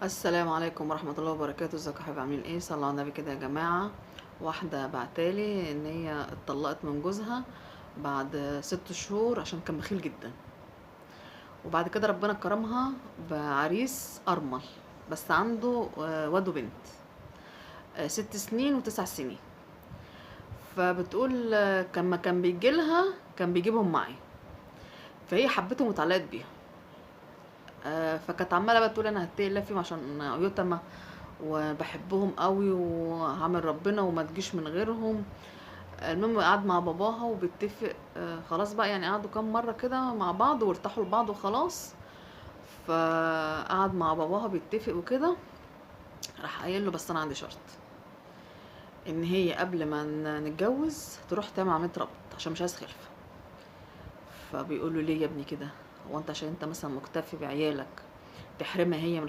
السلام عليكم ورحمة الله وبركاته. ازيكم يا حبايبي، عاملين ايه؟ صلوا على النبي كده يا جماعة. واحدة بعتالي ان هي اتطلقت من جوزها بعد 6 شهور عشان كان بخيل جدا، وبعد كده ربنا كرمها بعريس ارمل بس عنده واد وبنت 6 سنين و9 سنين. فبتقول لما كان بيجيلها كان بيجيبهم معي، فهي حبته واتعلقت بيهم. فكانت عماله بقى تقول انا هتقي الله فيهم عشان يتامى وبحبهم قوي وهعمل ربنا وما تجيش من غيرهم. المهم قعد مع باباها وبيتفق، خلاص بقى يعني قعدوا كام مرة كده مع بعض وارتاحوا لبعض وخلاص. فقعد مع باباها بيتفق وكده، راح قايل له بس انا عندي شرط، ان هي قبل ما نتجوز تروح تعمل عملية ربط عشان مش عايز خلفة. فبيقول له ليه يا ابني كده؟ هو انت عشان انت مثلا مكتفي بعيالك تحرمها هي من